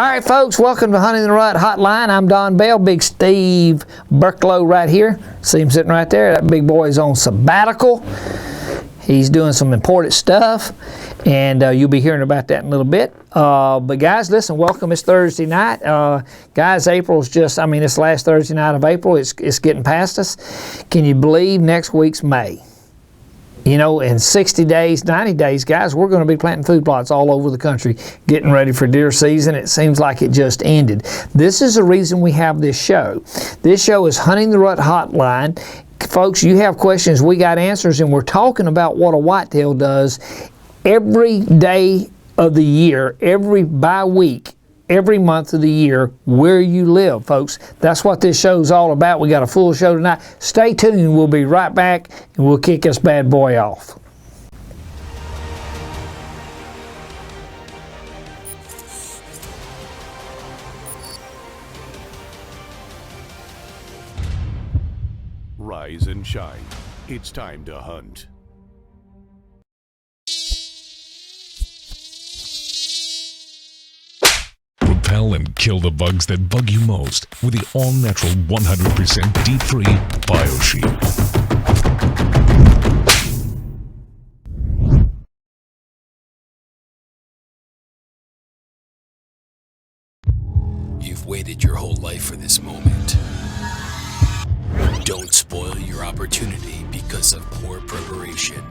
All right, folks, welcome to Hunting the Rut Hotline. I'm Don Bell, Big Steve Burklow right here. See him sitting right there. That big boy is on sabbatical. He's doing some important stuff, and you'll be hearing about that in a little bit. But guys, listen, welcome. It's Thursday night. Guys, April's just, it's last Thursday night of April. It's getting past us. Can you believe next week's May? You know, in 60 days, 90 days, guys, we're going to be planting food plots all over the country, getting ready for deer season. It seems like it just ended. This is the reason we have this show. This show is Hunting the Rut Hotline. Folks, you have questions, we got answers, and we're talking about what a whitetail does every day of the year, every week, every month of the year, where you live, folks. That's what this show's all about. We got a full show tonight. Stay tuned. We'll be right back, and we'll kick this bad boy off. Rise and shine. It's time to hunt. Repel and kill the bugs that bug you most with the all-natural 100% D3 BioShield. You've waited your whole life for this moment. Don't spoil your opportunity because of poor preparation.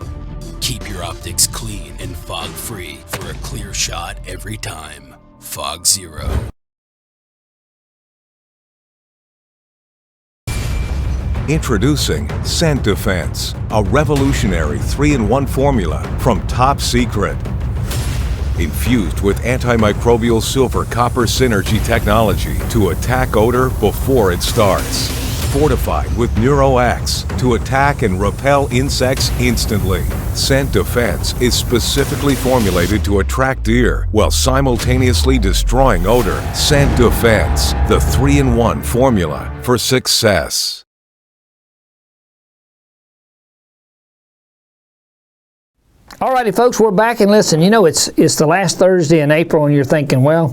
Keep your optics clean and fog-free for a clear shot every time. Fog Zero. Introducing Scent Defense, a revolutionary 3-in-1 formula from Top Secret. Infused with antimicrobial silver copper synergy technology to attack odor before it starts. Fortified with NeuroX to attack and repel insects instantly. Scent Defense is specifically formulated to attract deer while simultaneously destroying odor. Scent Defense, the 3-in-1 formula for success. Alrighty, folks, we're back, and listen, you know, it's the last Thursday in April, and you're thinking, well,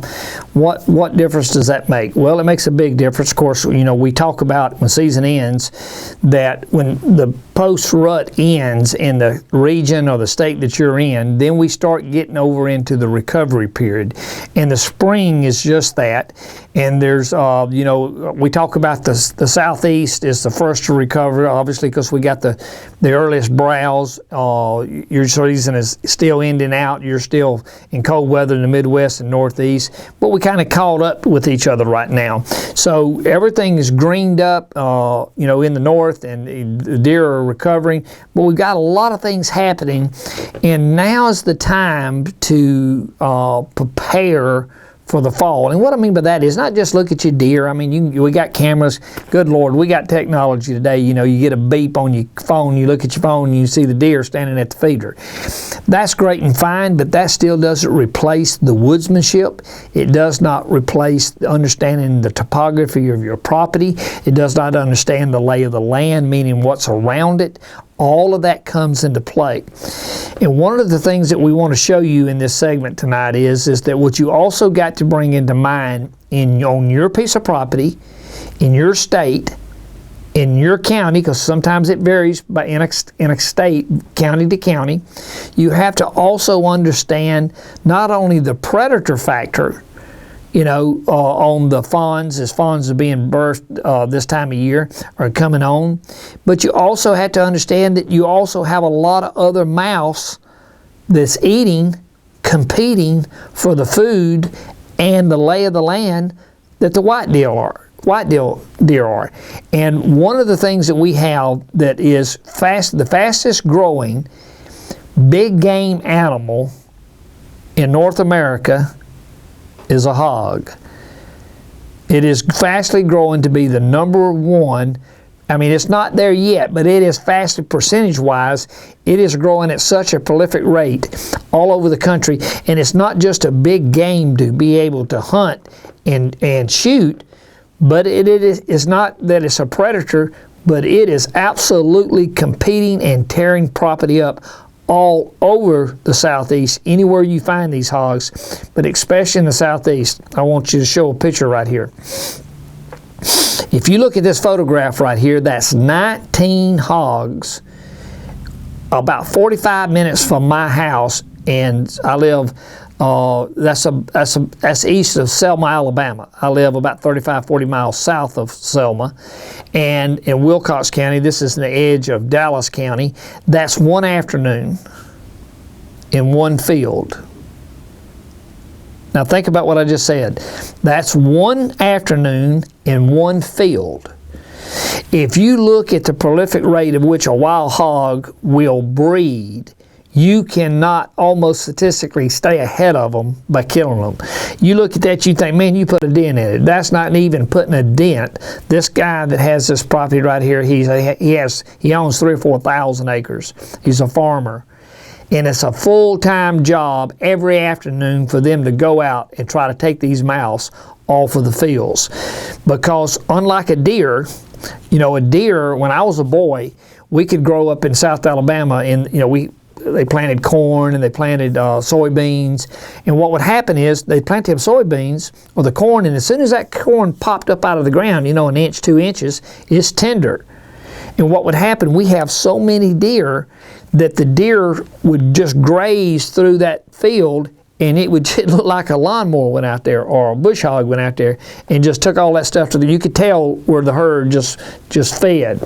what difference does that make? Well, it makes a big difference. Of course, you know, we talk about when season ends, that when the post-rut ends in the region or the state that you're in, then we start getting over into the recovery period. And the spring is just that. And there's, you know, we talk about the southeast is the first to recover, obviously, because we got the earliest browse. Your season is still ending out. You're still in cold weather in the Midwest and Northeast. But we kind of caught up with each other right now. So everything is greened up, you know, in the north, and the deer are recovering. But we've got a lot of things happening. And now is the time to prepare for the fall. And what I mean by that is not just look at your deer. I mean, we got cameras. Good Lord, we got technology today. You know, you get a beep on your phone, you look at your phone, and you see the deer standing at the feeder. That's great and fine, but that still doesn't replace the woodsmanship. It does not replace understanding the topography of your property. It does not understand the lay of the land, meaning what's around it. All of that comes into play. And one of the things that we want to show you in this segment tonight is that what you also got to bring into mind on your piece of property, in your state, in your county, because sometimes it varies in a state, county to county, you have to also understand not only the predator factor, you know, on the fawns, as fawns are being birthed this time of year, or coming on. But you also have to understand that you also have a lot of other mouse that's eating, competing for the food and the lay of the land that the whitetail deer are. And one of the things that we have that is the fastest growing big game animal in North America is a hog. It is fastly growing to be the number one. I mean, it's not there yet, but it is fastly, percentage-wise, it is growing at such a prolific rate all over the country. And it's not just a big game to be able to hunt and shoot, but it's not that it's a predator, but it is absolutely competing and tearing property up all over the southeast, anywhere you find these hogs, but especially in the southeast. I want you to show a picture right here. If you look at this photograph right here, that's 19 hogs about 45 minutes from my house, and I live that's east of Selma, Alabama. I live about 35-40 miles south of Selma, and in Wilcox County, this is the edge of Dallas County. That's one afternoon in one field. Now think about what I just said. That's one afternoon in one field. If you look at the prolific rate of which a wild hog will breed, you cannot almost statistically stay ahead of them by killing them. You look at that, you think, man, you put a dent in it. That's not even putting a dent. This guy that has this property right here, he owns 3,000 or 4,000 acres. He's a farmer. And it's a full-time job every afternoon for them to go out and try to take these mouse off of the fields. Because unlike a deer, a deer, when I was a boy, we could grow up in South Alabama and, they planted corn and they planted soybeans, and what would happen is they'd plant them soybeans or the corn, and as soon as that corn popped up out of the ground, an inch, 2 inches, it's tender. And what would happen, we have so many deer that the deer would just graze through that field, and it would look like a lawnmower went out there or a bush hog went out there and just took all that stuff you could tell where the herd just fed.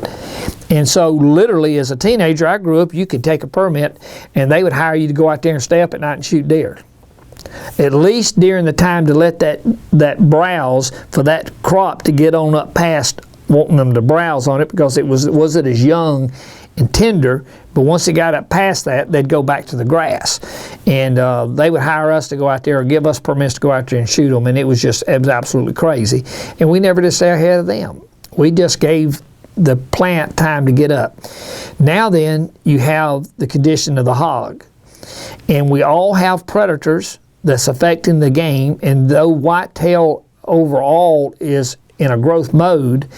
And so literally as a teenager, I grew up, you could take a permit and they would hire you to go out there and stay up at night and shoot deer. At least during the time to let that browse for that crop to get on up past wanting them to browse on it, because it wasn't as young and tender, but once it got up past that, they'd go back to the grass. And they would hire us to go out there or give us permits to go out there and shoot them, and it was absolutely crazy. And we never did stay ahead of them. We just gave the plant time to get up. Now then, you have the condition of the hog. And we all have predators that's affecting the game, and though whitetail overall is in a growth mode,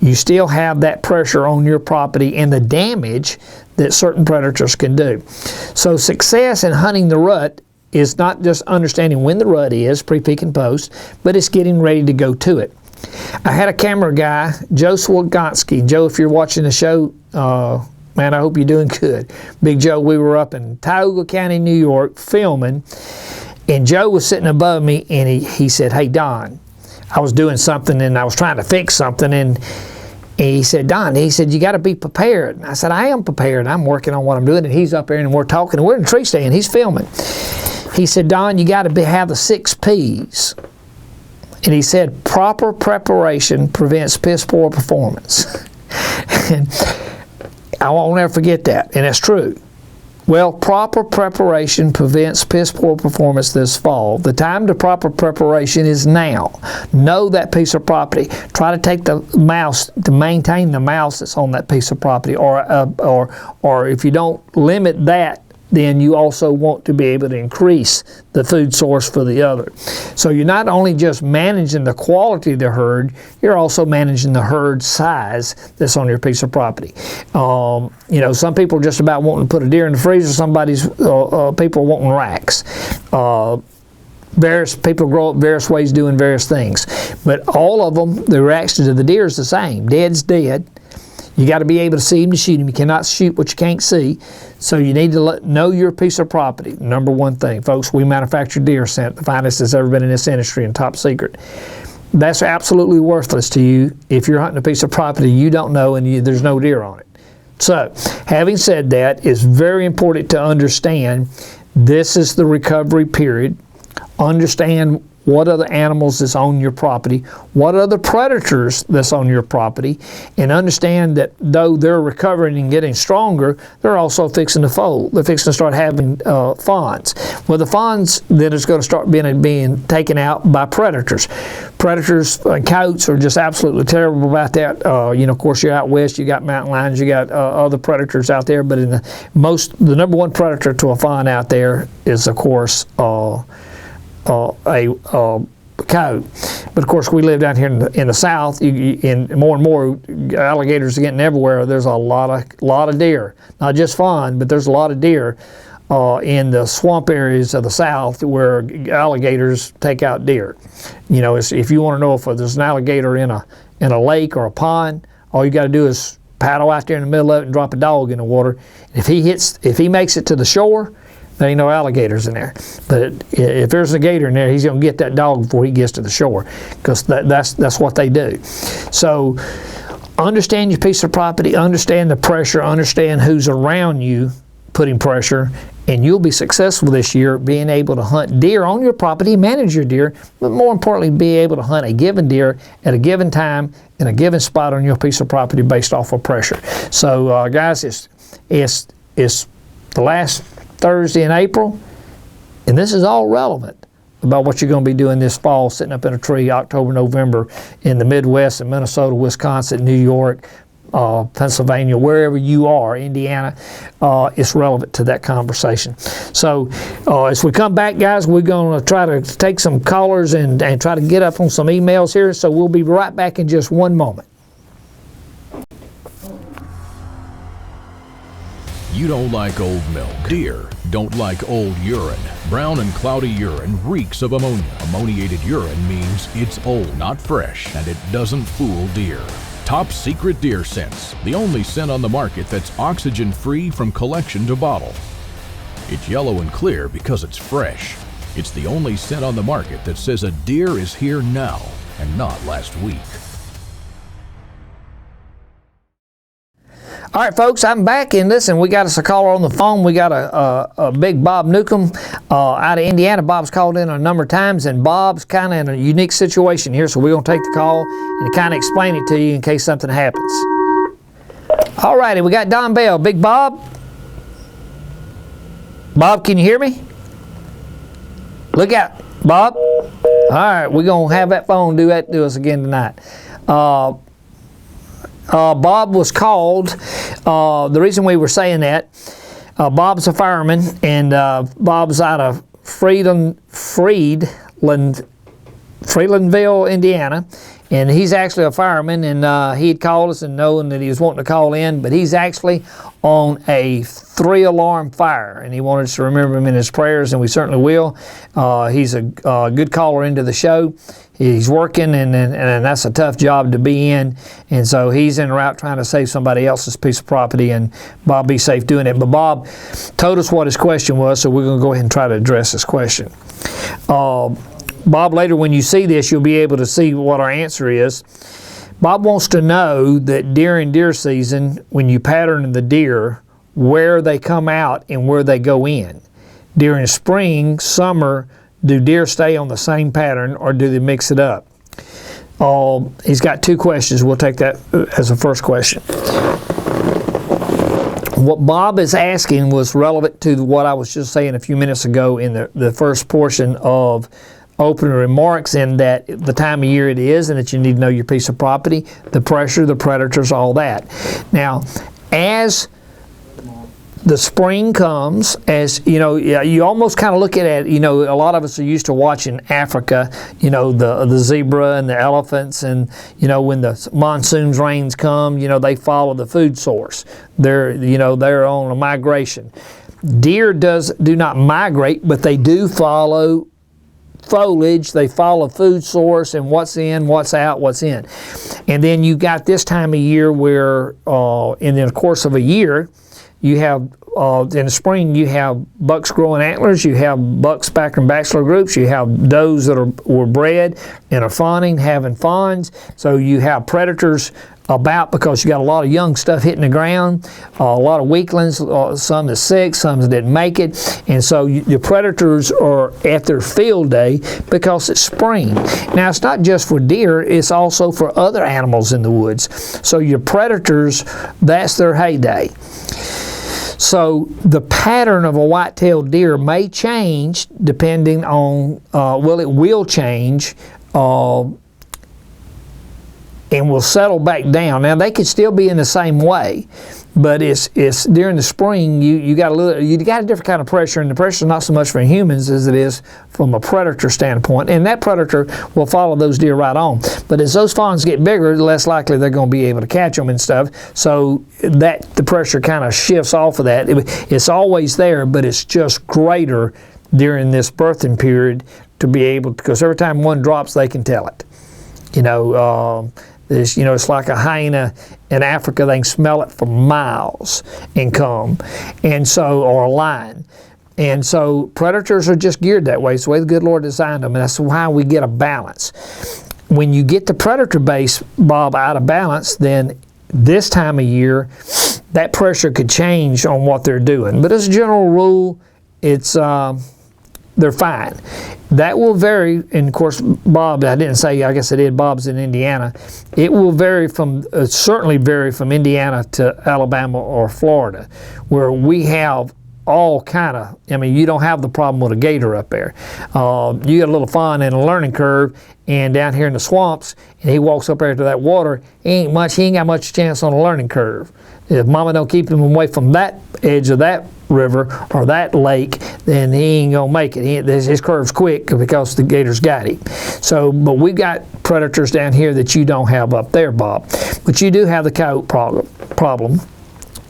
you still have that pressure on your property and the damage that certain predators can do. So success in hunting the rut is not just understanding when the rut is, pre-peak and post, but it's getting ready to go to it. I had a camera guy, Joe Swolgonski. Joe, if you're watching the show, man, I hope you're doing good. Big Joe, we were up in Tioga County, New York, filming, and Joe was sitting above me, and he said, "Hey, Don," I was doing something and I was trying to fix something, and he said, "Don," he said, "you got to be prepared." And I said, "I am prepared. I'm working on what I'm doing." And he's up there and we're talking, and we're in a tree stand, he's filming. He said, "Don, you got to have the 6 P's. And he said, proper preparation prevents piss poor performance. And I won't ever forget that, and that's true. Well, proper preparation prevents piss poor performance this fall. The time to proper preparation is now. Know that piece of property. Try to take the mouse, to maintain the mouse that's on that piece of property, or if you don't limit that, then you also want to be able to increase the food source for the other. So you're not only just managing the quality of the herd, you're also managing the herd size that's on your piece of property. Some people are just about wanting to put a deer in the freezer. People are wanting racks. Various people grow up various ways doing various things. But all of them, the reaction to the deer is the same. Dead's dead. You got to be able to see him to shoot him. You cannot shoot what you can't see. So you need to know your piece of property. Number one thing, folks, we manufacture deer scent, the finest that's ever been in this industry and top secret. That's absolutely worthless to you if you're hunting a piece of property you don't know and there's no deer on it. So, having said that, it's very important to understand this is the recovery period. Understand what other animals that's on your property, what other predators that's on your property, and understand that though they're recovering and getting stronger, they're also fixing to fold. They're fixing to start having fawns. Well, the fawns then is going to start being taken out by predators. Predators, coyotes are just absolutely terrible about that. Of course, you're out west, you got mountain lions, you got other predators out there, but the number one predator to a fawn out there is, of course, a coyote. But of course, we live down here in the South, and more alligators are getting everywhere. There's a lot of deer. Not just fawn, but there's a lot of deer in the swamp areas of the South where alligators take out deer. You know, if you want to know if there's an alligator in a lake or a pond, all you got to do is paddle out there in the middle of it and drop a dog in the water. If he makes it to the shore, there ain't no alligators in there. But if there's a gator in there, he's going to get that dog before he gets to the shore, because that's what they do. So understand your piece of property, understand the pressure, understand who's around you putting pressure, and you'll be successful this year being able to hunt deer on your property, manage your deer, but more importantly, be able to hunt a given deer at a given time in a given spot on your piece of property based off of pressure. So guys, it's the last Thursday in April, and this is all relevant about what you're going to be doing this fall, sitting up in a tree October, November in the Midwest, in Minnesota, Wisconsin, New York, Pennsylvania, wherever you are, Indiana. It's relevant to that conversation. So as we come back, guys, we're going to try to take some callers and try to get up on some emails here. So we'll be right back in just one moment. You don't like old milk. Deer don't like old urine. Brown and cloudy urine reeks of ammonia. Ammoniated urine means it's old, not fresh, and it doesn't fool deer. Top Secret Deer Scents, the only scent on the market that's oxygen-free from collection to bottle. It's yellow and clear because it's fresh. It's the only scent on the market that says a deer is here now and not last week. All right, folks, I'm back, and listen, we got us a caller on the phone. We got a big Bob Newcomb out of Indiana. Bob's called in a number of times, and Bob's kind of in a unique situation here, so we're going to take the call and kind of explain it to you in case something happens. All righty, we got Don Bell. Big Bob? Bob, can you hear me? Look out, Bob. All right, we're going to have that phone do us again tonight. Bob was called. The reason we were saying that, Bob's a fireman, and Bob's out of Freelandville, Indiana, and he's actually a fireman, and he had called us and knowing that he was wanting to call in, but he's actually on a 3-alarm fire, and he wanted us to remember him in his prayers, and we certainly will. He's a good caller into the show. He's working, and that's a tough job to be in, and so he's en route trying to save somebody else's piece of property, and Bob be safe doing it. But Bob told us what his question was, so we're going to go ahead and try to address his question. Bob, later when you see this, you'll be able to see what our answer is. Bob wants to know that during deer season, when you pattern the deer, where they come out and where they go in. During spring, summer, do deer stay on the same pattern, or do they mix it up? He's got 2 questions. We'll take that as a first question. What Bob is asking was relevant to what I was just saying a few minutes ago in the first portion of opening remarks, in that the time of year it is, and that you need to know your piece of property, the pressure, the predators, all that. Now, as the spring comes, as you know, you almost kind of look at it, you know, a lot of us are used to watching Africa, you know, the zebra and the elephants, and you know, when the monsoons, rains come, you know, they follow the food source. They're on a migration. Deer do not migrate, but they do follow foliage. They follow food source and what's in, what's out, what's in. And then you got this time of year where in the course of a year, you have, in the spring, you have bucks growing antlers, you have bucks backer and bachelor groups, you have does that were bred and are fawning, having fawns. So you have predators about, because you got a lot of young stuff hitting the ground, a lot of weaklings, some that's sick, some that didn't make it, and so your predators are at their field day because it's spring. Now, it's not just for deer, it's also for other animals in the woods. So your predators, that's their heyday. So the pattern of a white-tailed deer may change depending on, it will change and will settle back down. Now they could still be in the same way, but it's during the spring you got a different kind of pressure, and the pressure is not so much from humans as it is from a predator standpoint, and that predator will follow those deer right on. But as those fawns get bigger, the less likely they're going to be able to catch them and stuff. So that the pressure kind of shifts off of that. It's always there, but it's just greater during this birthing period to be able, because every time one drops, they can tell it. It's like a hyena in Africa. They can smell it for miles and come, and so, or a lion. And so predators are just geared that way. It's the way the good Lord designed them, and that's why we get a balance. When you get the predator base, Bob, out of balance, then this time of year, that pressure could change on what they're doing. But as a general rule, it's they're fine. That will vary, and of course, Bob, I didn't say, I guess I did, Bob's in Indiana. It will vary from, certainly vary from Indiana to Alabama or Florida, where we have all kind of, you don't have the problem with a gator up there. You got a little fawn and a learning curve, and down here in the swamps, and he walks up there to that water, he ain't got much chance on a learning curve. If mama don't keep him away from that edge of that river or that lake, then he ain't gonna make it. His curve's quick because the gator's got him. So, but we've got predators down here that you don't have up there, Bob. But you do have the coyote problem.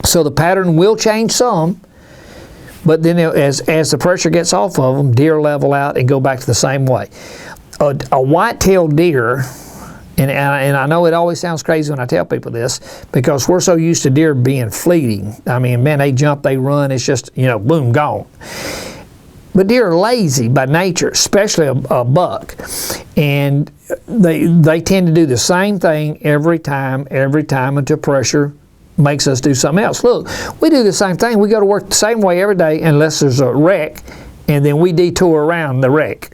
So the pattern will change some, but then as the pressure gets off of them, deer level out and go back to the same way. A white-tailed deer, and I know it always sounds crazy when I tell people this, because we're so used to deer being fleeting. Man, they jump, they run, it's just, boom, gone. But deer are lazy by nature, especially a buck. And they tend to do the same thing every time until pressure makes us do something else. Look, we do the same thing. We go to work the same way every day unless there's a wreck, and then we detour around the wreck.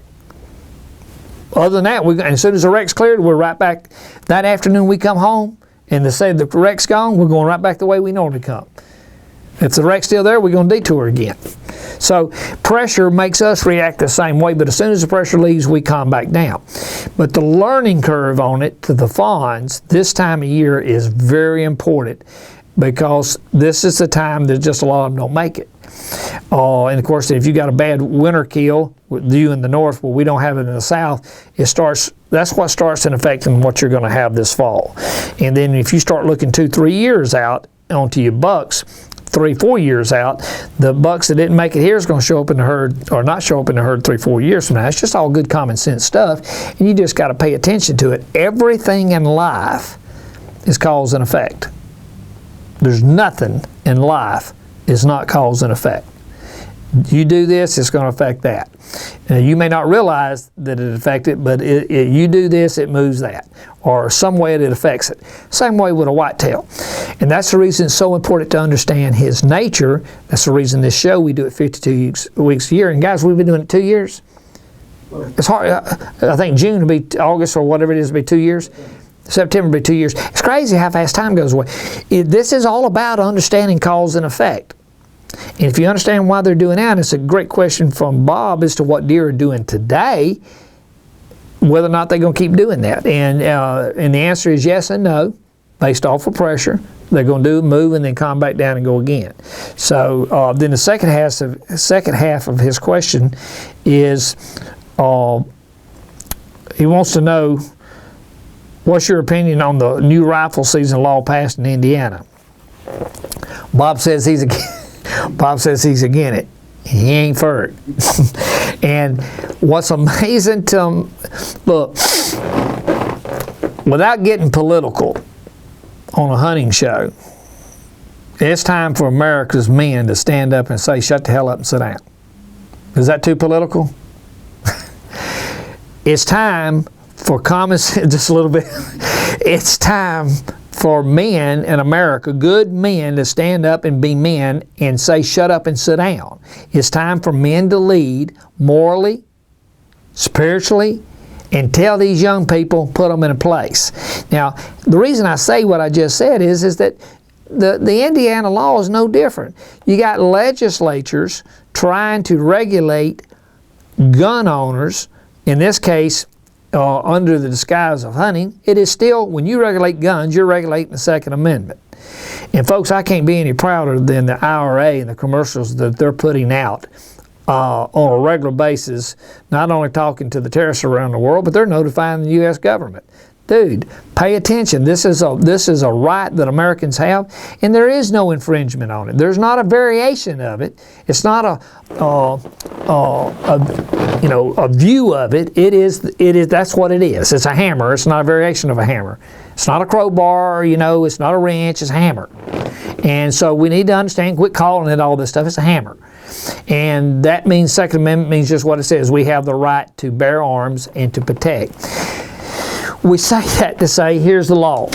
Other than that, as soon as the wreck's cleared, we're right back. That afternoon we come home, and they say the wreck's gone, we're going right back the way we normally come. If the wreck's still there, we're going to detour again. So pressure makes us react the same way, but as soon as the pressure leaves, we calm back down. But the learning curve on it to the fawns this time of year is very important, because this is the time that just a lot of them don't make it. And of course, if you got a bad winter kill, with you in the north, well, we don't have it in the south, that's what starts in affecting what you're going to have this fall. And then if you start looking 2-3 years out onto your bucks, 3-4 years out, the bucks that didn't make it here is going to show up in the herd, or not show up in the herd 3-4 years from now. It's just all good common sense stuff, and you just got to pay attention to it. Everything in life is cause and effect. There's nothing in life is not cause and effect. You do this, it's going to affect that. Now, you may not realize that it affects it, but you do this, it moves that, or some way it affects it. Same way with a whitetail. And that's the reason it's so important to understand his nature. That's the reason this show, we do it 52 weeks a year. And guys, we've been doing it 2 years. It's hard. I think June will be August, or whatever it is, will be 2 years. September will be 2 years. It's crazy how fast time goes away. This is all about understanding cause and effect. And if you understand why they're doing that, it's a great question from Bob as to what deer are doing today, whether or not they're going to keep doing that. And the answer is yes and no, based off of pressure. They're going to move and then calm back down and go again. So then the second half of his question is, he wants to know, what's your opinion on the new rifle season law passed in Indiana? Bob says he's against it. He ain't for it. And what's amazing to him, look, without getting political on a hunting show, it's time for America's men to stand up and say, shut the hell up and sit down. Is that too political? It's time for common sense, just a little bit. It's time for men in America, good men, to stand up and be men and say, shut up and sit down. It's time for men to lead morally, spiritually, and tell these young people, put them in a place. Now, the reason I say what I just said is that the Indiana law is no different. You got legislatures trying to regulate gun owners, in this case, under the disguise of hunting, it is still, when you regulate guns, you're regulating the Second Amendment. And folks, I can't be any prouder than the IRA and the commercials that they're putting out on a regular basis, not only talking to the terrorists around the world, but they're notifying the U.S. government. Dude, pay attention. This is a right that Americans have, and there is no infringement on it. There's not a variation of it. It's not a view of it. It is. That's what it is. It's a hammer. It's not a variation of a hammer. It's not a crowbar. It's not a wrench. It's a hammer. And so we need to understand. Quit calling it all this stuff. It's a hammer. And that means Second Amendment means just what it says. We have the right to bear arms and to protect. We say that to say, here's the law.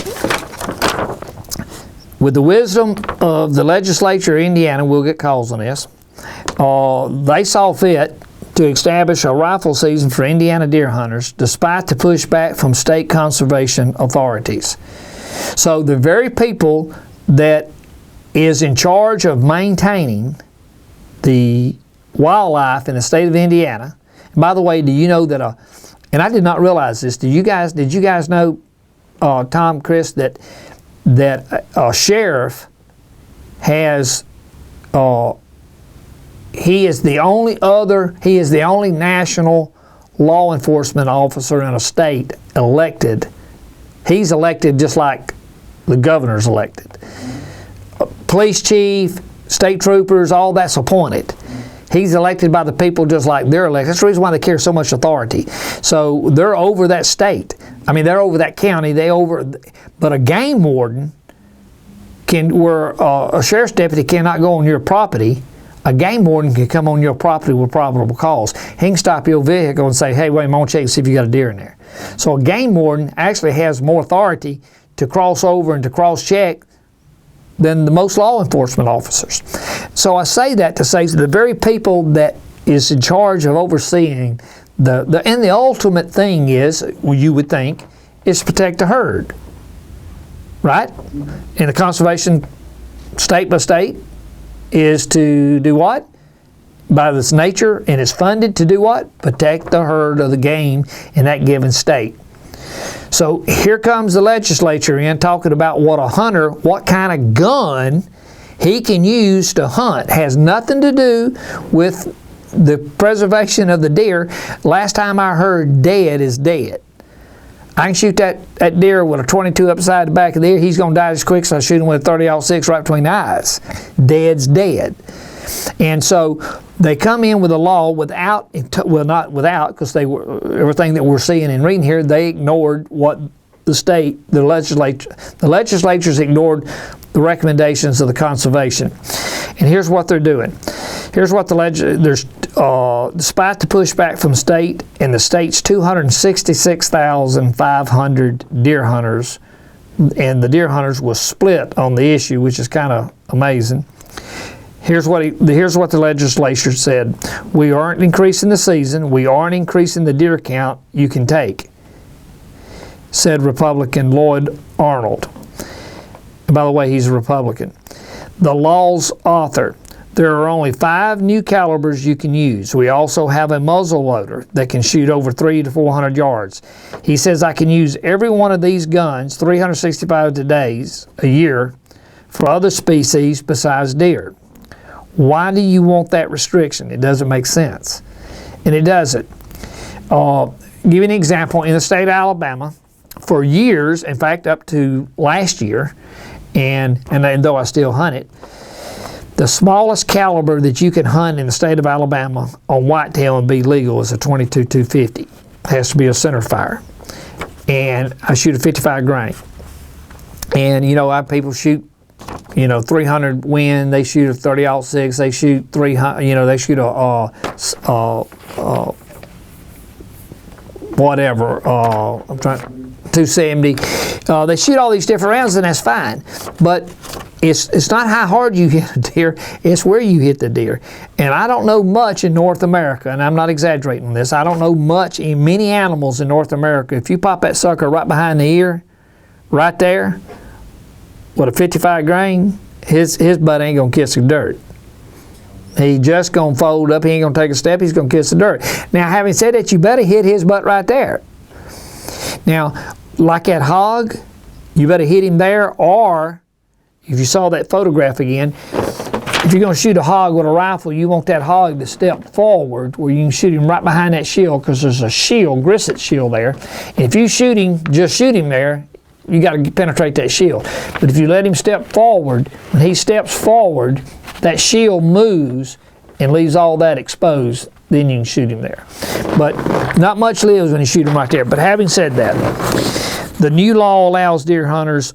With the wisdom of the legislature of Indiana, we'll get calls on this, they saw fit to establish a rifle season for Indiana deer hunters despite the pushback from state conservation authorities. So the very people that is in charge of maintaining the wildlife in the state of Indiana, and by the way, do you know that and I did not realize this. Did you guys know, Tom, Chris, that a sheriff has, he is the only national law enforcement officer in a state elected. He's elected just like the governor's elected. Police chief, state troopers, all that's appointed. He's elected by the people just like they're elected. That's the reason why they carry so much authority. So they're over that state. I mean, they're over that county. But a game warden where a sheriff's deputy cannot go on your property. A game warden can come on your property with probable cause. He can stop your vehicle and say, hey, wait, I'm going to check and see if you got a deer in there. So a game warden actually has more authority to cross over and to cross-check than the most law enforcement officers. So I say that to say that the very people that is in charge of overseeing and the ultimate thing is, you would think, is to protect the herd, right? And the conservation state by state is to do what? By its nature, and it's funded to do what? Protect the herd of the game in that given state. So here comes the legislature in talking about what kind of gun he can use to hunt. Has nothing to do with the preservation of the deer. Last time I heard, dead is dead. I can shoot that deer with a 22 upside the back of the ear. He's going to die just quick, so I shoot him with a 30-06 right between the eyes. Dead's dead. And so they come in with a law not without, because everything that we're seeing and reading here, they ignored what the legislatures ignored the recommendations of the conservation. And here's what they're doing. Here's what despite the pushback from state and the state's 266,500 deer hunters, and the deer hunters was split on the issue, which is kind of amazing. Here's what the legislature said. We aren't increasing the season. We aren't increasing the deer count you can take, said Republican Lloyd Arnold. And by the way, he's a Republican. The law's author. There are only 5 new calibers you can use. We also have a muzzle loader that can shoot over 300 to 400 yards. He says I can use every one of these guns 365 days a year for other species besides deer. Why do you want that restriction? It doesn't make sense. And it doesn't. Give you an example. In the state of Alabama, for years, in fact up to last year, and though I still hunt it, the smallest caliber that you can hunt in the state of Alabama on whitetail and be legal is a .22-250. It has to be a center fire. And I shoot a 55 grain. And people shoot 300 Win, they shoot a 30-06, they shoot 300, they shoot a whatever, 270. They shoot all these different rounds, and that's fine. But it's not how hard you hit a deer, it's where you hit the deer. And I don't know much in North America, and I'm not exaggerating this, I don't know much in many animals in North America. If you pop that sucker right behind the ear, right there, with a 55 grain, his butt ain't gonna kiss the dirt. He just gonna fold up, he ain't gonna take a step, he's gonna kiss the dirt. Now, having said that, you better hit his butt right there. Now, like that hog, you better hit him there, or if you saw that photograph again, if you're going to shoot a hog with a rifle, you want that hog to step forward where you can shoot him right behind that shield, because there's a shield, grisset shield there. And if you shoot him, just shoot him there, you got to penetrate that shield. But if you let him step forward, when he steps forward, that shield moves and leaves all that exposed, then you can shoot him there. But not much lives when you shoot him right there. But having said that, the new law allows deer hunters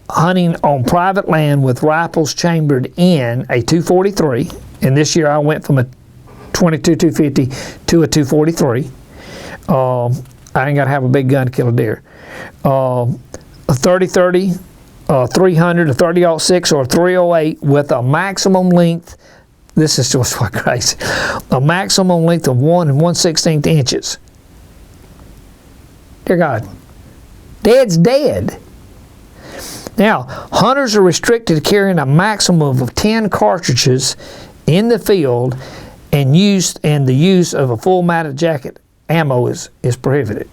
hunting on private land with rifles chambered in a 243, and this year I went from a 22-250 to a 243. I ain't got to have a big gun to kill a deer. A 30-30, 300, a 30-06, or a 308 with a maximum length. This is just what crazy. A maximum length of 1 1/16 inches. Dear God, dead's dead. Now, hunters are restricted to carrying a maximum of 10 cartridges in the field, and the use of a full matted jacket ammo is prohibited.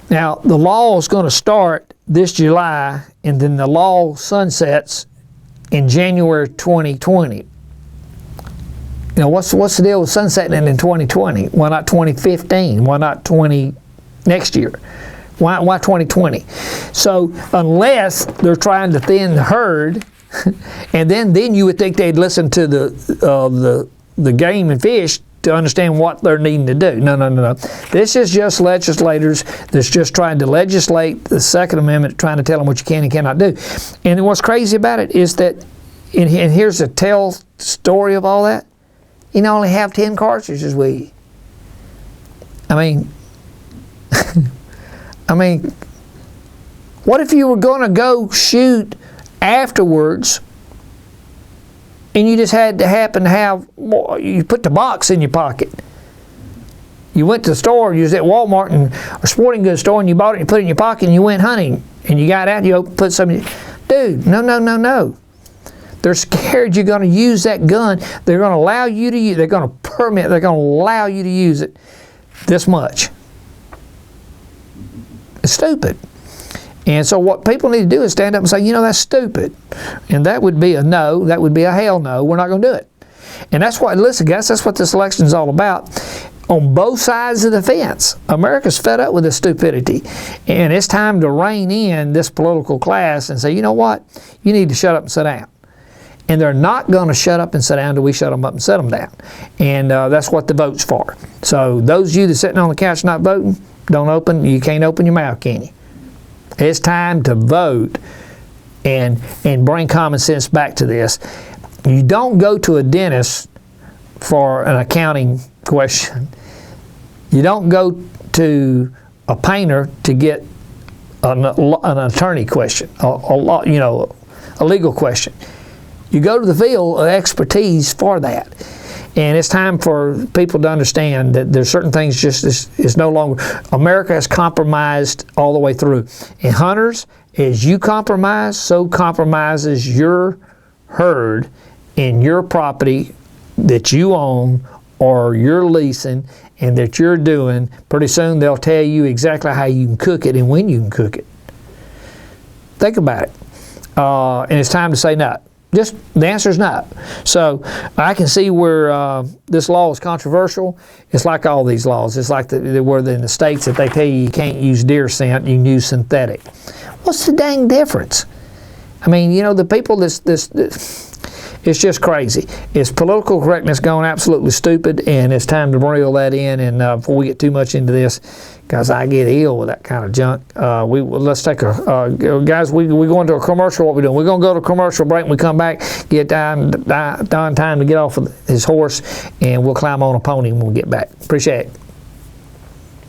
Now, the law is going to start this July, and then the law sunsets in January 2020. Now, what's the deal with sunsetting in 2020? Why not 2015? Why not next year? Why 2020? So unless they're trying to thin the herd, and then you would think they'd listen to the game and fish to understand what they're needing to do. No. This is just legislators that's just trying to legislate the Second Amendment, trying to tell them what you can and cannot do. And what's crazy about it is that, and here's the tell story of all that, you can only have 10 cartridges with you. I mean, what if you were going to go shoot afterwards and you just had to happen to have more? You put the box in your pocket. You went to the store, you was at Walmart and a sporting goods store, and you bought it and you put it in your pocket and you went hunting and you got out and you put something. Dude, no. They're scared you're going to use that gun. They're going to allow you to use. They're going to permit. They're going to allow you to use it this much. It's stupid. And so what people need to do is stand up and say, that's stupid. And that would be a no. That would be a hell no. We're not going to do it. And that's what, listen guys, that's what this election is all about. On both sides of the fence, America's fed up with this stupidity. And it's time to rein in this political class and say, you know what? You need to shut up and sit down. And they're not going to shut up and sit down until we shut them up and sit them down. And that's what the vote's for. So those of you that are sitting on the couch not voting, you can't open your mouth, can you? It's time to vote and bring common sense back to this. You don't go to a dentist for an accounting question. You don't go to a painter to get an attorney question, a legal question. You go to the field of expertise for that. And it's time for people to understand that there's certain things is no longer. America has compromised all the way through. And hunters, as you compromise, so compromises your herd in your property that you own or you're leasing and that you're doing. Pretty soon they'll tell you exactly how you can cook it and when you can cook it. Think about it. And it's time to say no. Just the answer is no. So I can see where this law is controversial. It's like all these laws. It's like where in the states that they tell you can't use deer scent, you can use synthetic. What's the dang difference? The people it's just crazy. It's political correctness going absolutely stupid, and it's time to reel that in. And before we get too much into this, because I get ill with that kind of junk, let's take guys. We go into a commercial. What we doing? We're gonna go to a commercial break. When we come back, get Don time to get off of his horse, and we'll climb on a pony when we get back. Appreciate it.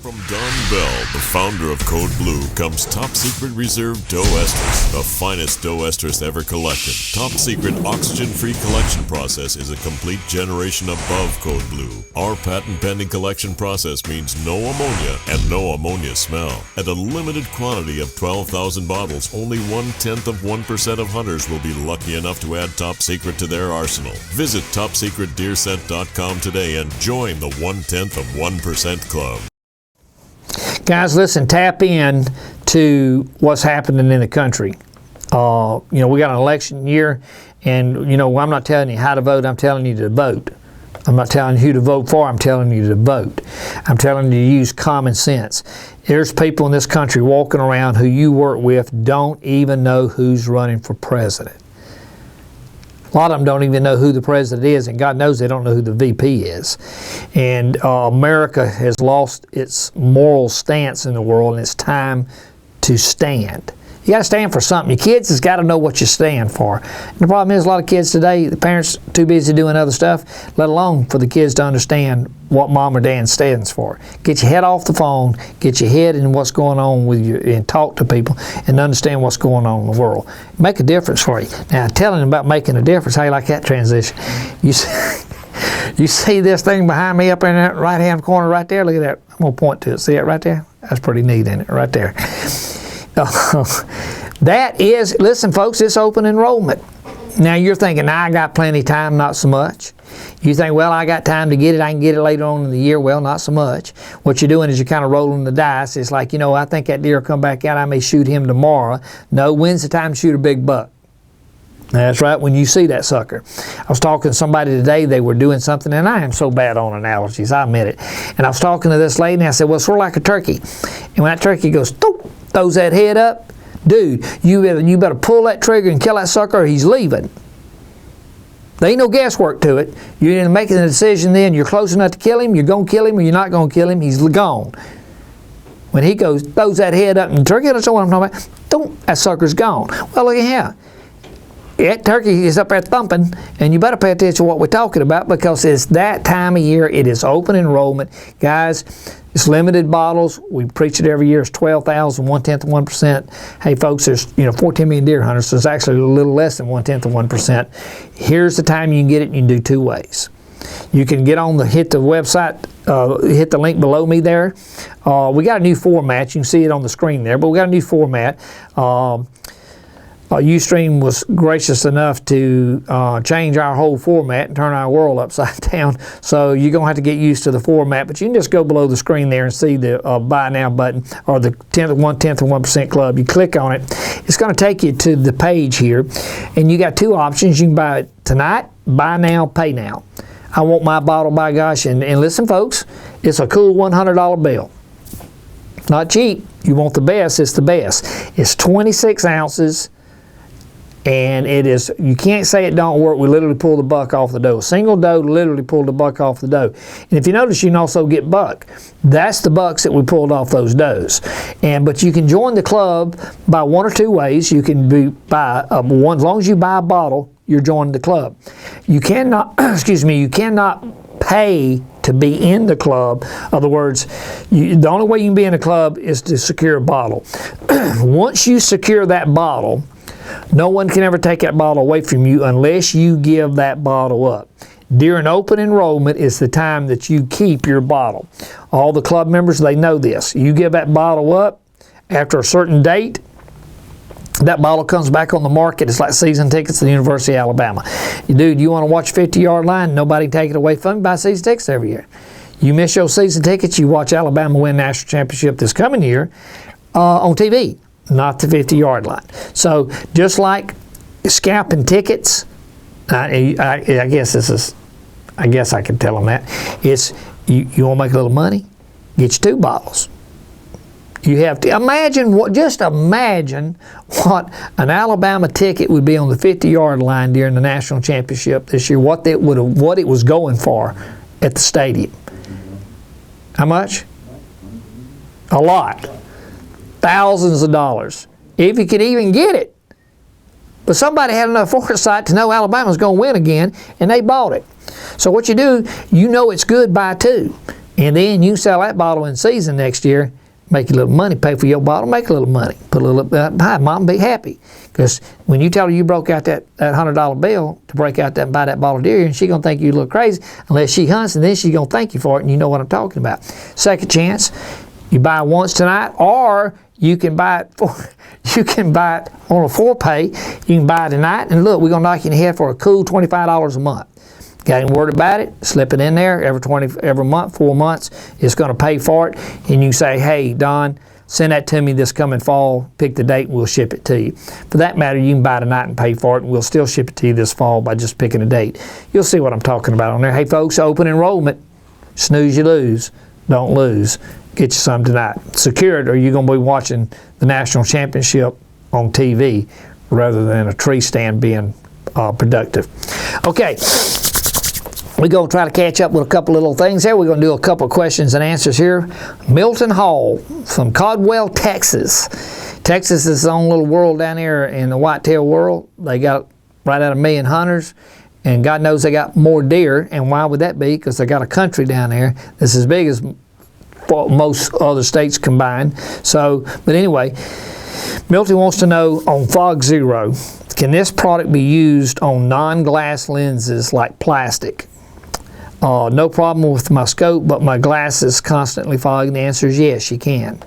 From Don Bell, the founder of Code Blue, comes Top Secret Reserve Doe Esters, the finest doe esters ever collected. Top Secret oxygen-free collection process is a complete generation above Code Blue. Our patent-pending collection process means no ammonia and no ammonia smell. At a limited quantity of 12,000 bottles, only 0.1% of hunters will be lucky enough to add Top Secret to their arsenal. Visit TopSecretDeerScent.com today and join the 0.1% Club. Guys, listen, tap in to what's happening in the country. We got an election year, and, I'm not telling you how to vote, I'm telling you to vote. I'm not telling you who to vote for, I'm telling you to vote. I'm telling you to use common sense. There's people in this country walking around who you work with don't even know who's running for president. A lot of them don't even know who the president is, and God knows they don't know who the VP is. And America has lost its moral stance in the world, and it's time to stand. You got to stand for something. Your kids has got to know what you stand for. And the problem is a lot of kids today, the parents too busy doing other stuff, let alone for the kids to understand what mom or dad stands for. Get your head off the phone, get your head in what's going on with you, and talk to people and understand what's going on in the world. Make a difference for you. Now, telling them about making a difference, how you like that transition? You see this thing behind me up in that right-hand corner right there? Look at that. I'm going to point to it. See it right there? That's pretty neat, isn't it? Right there. That is, listen folks, it's open enrollment. Now you're thinking, I got plenty of time, not so much. You think, well, I got time to get it, I can get it later on in the year. Well, not so much. What you're doing is you're kind of rolling the dice. It's like, I think that deer will come back out, I may shoot him tomorrow. No, when's the time to shoot a big buck? That's right, when you see that sucker. I was talking to somebody today, they were doing something, and I am so bad on analogies, I admit it. And I was talking to this lady, and I said, well, it's sort of like a turkey. And when that turkey goes, doop, throws that head up, dude, you better pull that trigger and kill that sucker or he's leaving. There ain't no guesswork to it. You're making a decision then, you're close enough to kill him, you're going to kill him or you're not going to kill him, he's gone. When he goes, throws that head up and the turkey, that's what I'm talking about, doop, that sucker's gone. Well, look at here. That turkey is up there thumping, and you better pay attention to what we're talking about because it's that time of year. It is open enrollment. Guys, it's limited bottles. We preach it every year. It's 12,000, 1/10 of 1%. Hey, folks, there's 14 million deer hunters, so it's actually a little less than 1/10 of 1%. Here's the time you can get it. You can do two ways. You can get on hit the website, hit the link below me there. We got a new format. You can see it on the screen there, but we got a new format. Ustream was gracious enough to change our whole format and turn our world upside down. So you're going to have to get used to the format, but you can just go below the screen there and see the Buy Now button or the 1/10 of 1% club. You click on it. It's going to take you to the page here, and you got two options. You can buy it tonight, buy now, pay now. I want my bottle, by gosh, and listen, folks, it's a cool $100 bill. Not cheap. You want the best, it's the best. It's 26 ounces. And it is, you can't say it don't work. We literally pull the buck off the doe. Single doe literally pulled the buck off the doe. And if you notice, you can also get buck. That's the bucks that we pulled off those does. But you can join the club by one or two ways. You can buy one, as long as you buy a bottle, you're joining the club. You cannot, you cannot pay to be in the club. In other words, the only way you can be in a club is to secure a bottle. Once you secure that bottle, no one can ever take that bottle away from you unless you give that bottle up. During open enrollment is the time that you keep your bottle. All the club members, they know this. You give that bottle up after a certain date, that bottle comes back on the market. It's like season tickets to the University of Alabama. Dude, you want to watch 50-yard line? Nobody can take it away from you. Buy season tickets every year. You miss your season tickets, you watch Alabama win national championship this coming year on TV. Not the 50-yard line. So just like scalping tickets, I guess I can tell them that. It's you want to make a little money, get you two bottles. You have to imagine what an Alabama ticket would be on the 50-yard line during the national championship this year. What it was going for at the stadium. How much? A lot. Thousands of dollars, if you could even get it. But somebody had enough foresight to know Alabama's going to win again, and they bought it. So what you do, you know it's good, buy two. And then you sell that bottle in season next year, make a little money, pay for your bottle, make a little money. Put a little, buy, mom, be happy. Because when you tell her you broke out that $100 bill to break out that and buy that bottle of deer, and she's going to think you look crazy unless she hunts, and then she's going to thank you for it, and you know what I'm talking about. Second chance, you buy once tonight, or you can buy it on a 4-pay. You can buy it tonight, and look, we're going to knock you in the head for a cool $25 a month. Got any word about it? Slip it in there every month, 4 months. It's going to pay for it. And you say, hey, Don, send that to me this coming fall. Pick the date and we'll ship it to you. For that matter, you can buy tonight and pay for it, and we'll still ship it to you this fall by just picking a date. You'll see what I'm talking about on there. Hey, folks, open enrollment. Snooze, you lose. Don't lose. Get you some tonight. Secure it, or you're going to be watching the national championship on TV rather than a tree stand being productive. Okay. We're going to try to catch up with a couple little things here. We're going to do a couple questions and answers here. Milton Hall from Caldwell, Texas. Texas is its own little world down here in the whitetail world. They got right at 1 million hunters, and God knows they got more deer. And why would that be? Because they got a country down there that's as big as most other states combined. So, but anyway, Milton wants to know on Fog Zero, can this product be used on non-glass lenses like plastic? No problem with my scope, but my glass is constantly fogging. The answer is yes, you can.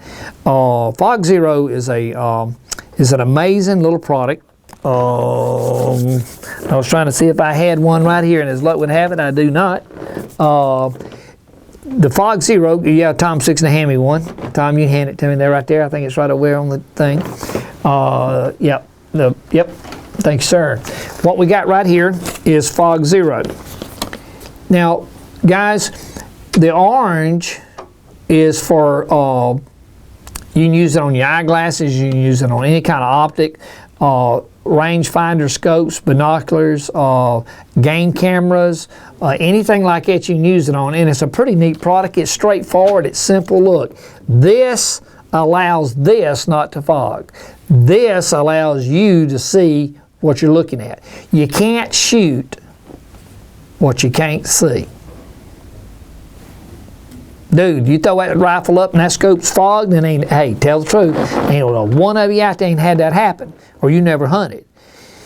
Fog Zero is an amazing little product. I was trying to see if I had one right here, and as luck would have it, I do not. The Fog Zero, yeah, Tom 6 and hand me one. Tom, you hand it to me there right there. I think it's right over there on the thing. Yep. Thanks, sir. What we got right here is Fog Zero. Now, guys, the orange is for, you can use it on your eyeglasses, you can use it on any kind of optic, rangefinder scopes, binoculars, game cameras, anything like that you can use it on. And it's a pretty neat product. It's straightforward, it's simple. Look, this allows this not to fog. This allows you to see what you're looking at. You can't shoot what you can't see. Dude, you throw that rifle up and that scope's fogged, and hey, tell the truth, ain't one of you out there ain't had that happen, or you never hunted.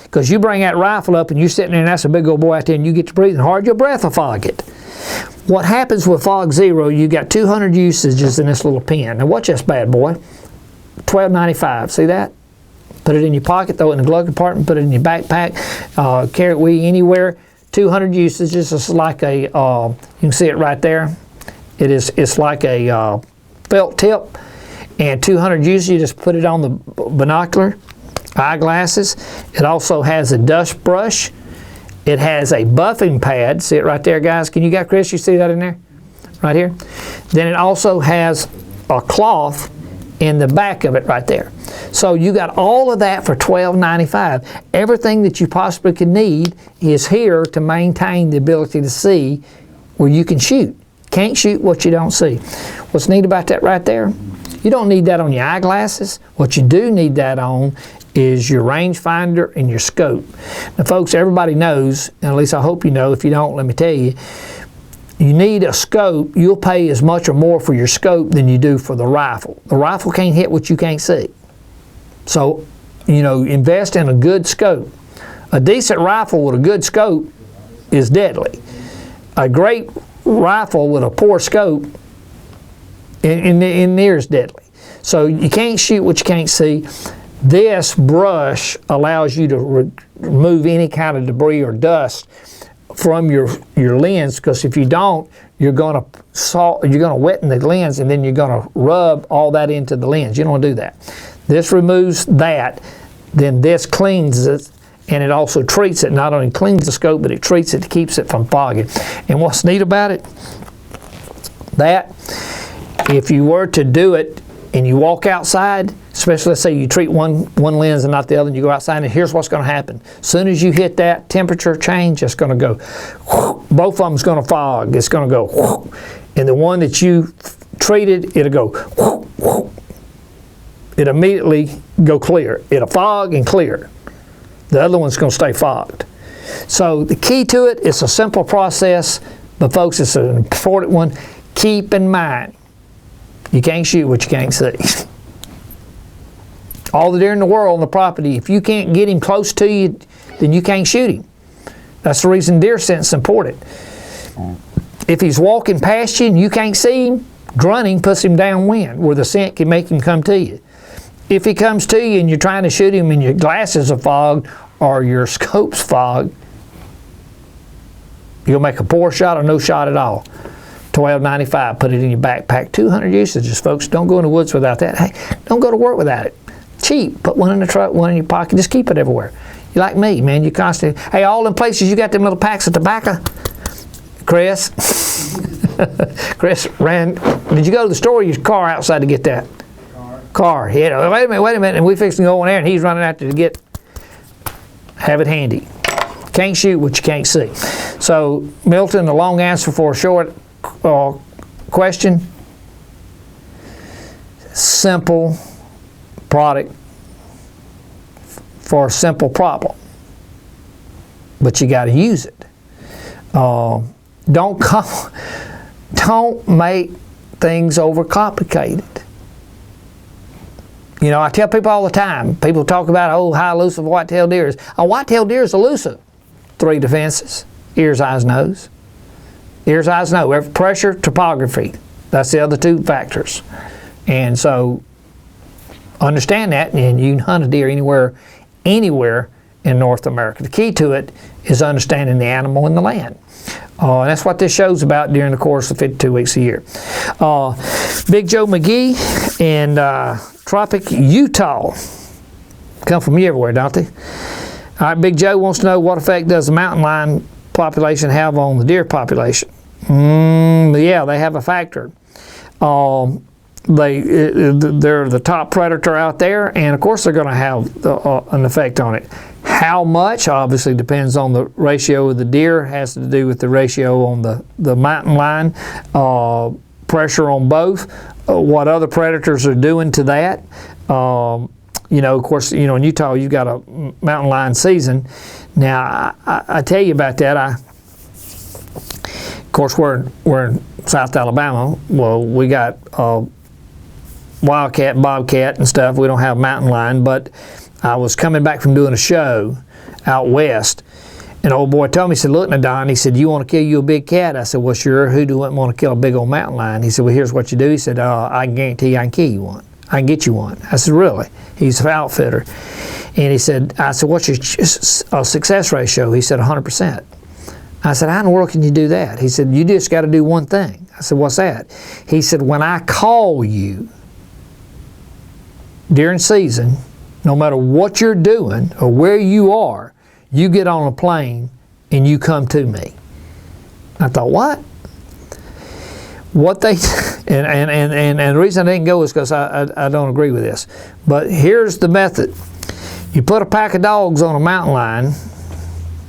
Because you bring that rifle up and you're sitting there and that's a big old boy out there and you get to breathing hard, your breath will fog it. What happens with Fog Zero, you got 200 usages in this little pen. Now watch this bad boy, $12.95, see that? Put it in your pocket, throw it in the glove compartment, put it in your backpack, carry it with you anywhere. 200 usages. It's like a, you can see it right there. It's like a felt tip, and 200 uses. You just put it on the binocular, eyeglasses. It also has a dust brush. It has a buffing pad. See it right there, guys? Can you got Chris? You see that in there, right here? Then it also has a cloth in the back of it right there. So you got all of that for $12.95. Everything that you possibly could need is here to maintain the ability to see where you can shoot. Can't shoot what you don't see. What's neat about that right there? You don't need that on your eyeglasses. What you do need that on is your rangefinder and your scope. Now folks, everybody knows, and at least I hope you know, if you don't, let me tell you, you need a scope. You'll pay as much or more for your scope than you do for the rifle. The rifle can't hit what you can't see. So, invest in a good scope. A decent rifle with a good scope is deadly. A great rifle with a poor scope in near is deadly. So you can't shoot what you can't see. This brush allows you to remove any kind of debris or dust from your lens, because if you don't, you're going to wet the lens, and then you're going to rub all that into the lens. You don't want to do that. This removes that, then this cleans it, and it also treats it. Not only cleans the scope, but it treats it, keeps it from fogging. And what's neat about it, that if you were to do it and you walk outside, especially let's say you treat one lens and not the other, and you go outside, and here's what's going to happen. As soon as you hit that temperature change, it's going to go, whoosh, both of them's going to fog. It's going to go, whoosh, and the one that you treated, it'll go, whoosh, whoosh. It immediately go clear. It'll fog and clear. The other one's going to stay fogged. So the key to it, it's a simple process, but folks, it's an important one. Keep in mind, you can't shoot what you can't see. All the deer in the world on the property, if you can't get him close to you, then you can't shoot him. That's the reason deer scent's important. If he's walking past you and you can't see him, grunting puts him downwind where the scent can make him come to you. If he comes to you and you're trying to shoot him and your glasses are fogged or your scope's fogged, You'll make a poor shot or no shot at all. $12.95. Put it in your backpack. 200 usages, folks. Don't go in the woods without that. Hey, don't go to work without it. Cheap. Put one in the truck, one in your pocket. Just keep it everywhere. You like me, man. You constantly. Hey, all them places you got them little packs of tobacco. Chris. Chris ran. Did you go to the store or your car outside to get that? Car. Yeah. Wait a minute. And we fixing to go in there, and he's running out there to get. Have it handy. Can't shoot what you can't see. So, Milton, the long answer for a short question. Simple product for a simple problem, but you got to use it. Don't make things overcomplicated. You know, I tell people all the time. People talk about how elusive a white-tailed deer is. A white-tailed deer is elusive. 3 defenses: ears, eyes, nose. Ears, eyes, nose. Pressure, topography. That's the other 2 factors. And so, understand that, and you can hunt a deer anywhere in North America. The key to it is understanding the animal and the land. And that's what this show's about during the course of 52 weeks a year. Big Joe McGee in Tropic, Utah. Come from you everywhere, don't they? All right, Big Joe wants to know, what effect does the mountain lion population have on the deer population? Yeah, they have a factor. They're the top predator out there, and of course they're going to have an effect on it. How much obviously depends on the ratio of the deer. Has to do with the ratio on the mountain lion, pressure on both, what other predators are doing to that. You know, of course, you know, in Utah you've got a mountain lion season. Now I tell you about that. Of course, we're in South Alabama. Well, we got wildcat, bobcat, and stuff. We don't have mountain lion, but I was coming back from doing a show out west, and old boy told me, he said, "Look, Nadon," he said, "you want to kill you a big cat?" I said, "Well, sure. Who wouldn't want to kill a big old mountain lion?" He said, "Well, here's what you do." He said, "I can guarantee you I can kill you one. I can get you one." I said, "Really?" He's an outfitter. And he said, I said, "What's your success ratio?" He said, 100%. I said, "How in the world can you do that?" He said, "You just got to do one thing." I said, "What's that?" He said, "When I call you during season, no matter what you're doing or where you are, you get on a plane and you come to me." I thought, what? What they, and the reason I didn't go is because I don't agree with this. But here's the method. You put a pack of dogs on a mountain lion.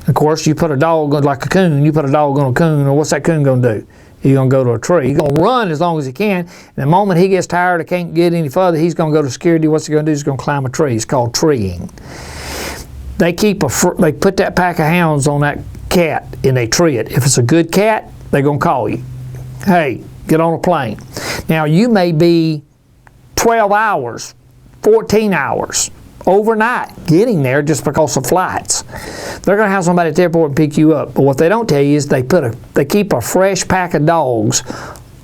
Of course, you put a dog like a coon, you put a dog on a coon, or what's that coon going to do? He's going to go to a tree. He's going to run as long as he can. And the moment he gets tired or can't get any further, he's going to go to security. What's he going to do? He's going to climb a tree. It's called treeing. They put that pack of hounds on that cat and they tree it. If it's a good cat, they're going to call you. Hey, get on a plane. Now, you may be 12 hours, 14 hours, overnight getting there just because of flights. They're going to have somebody at the airport and pick you up. But what they don't tell you is they keep a fresh pack of dogs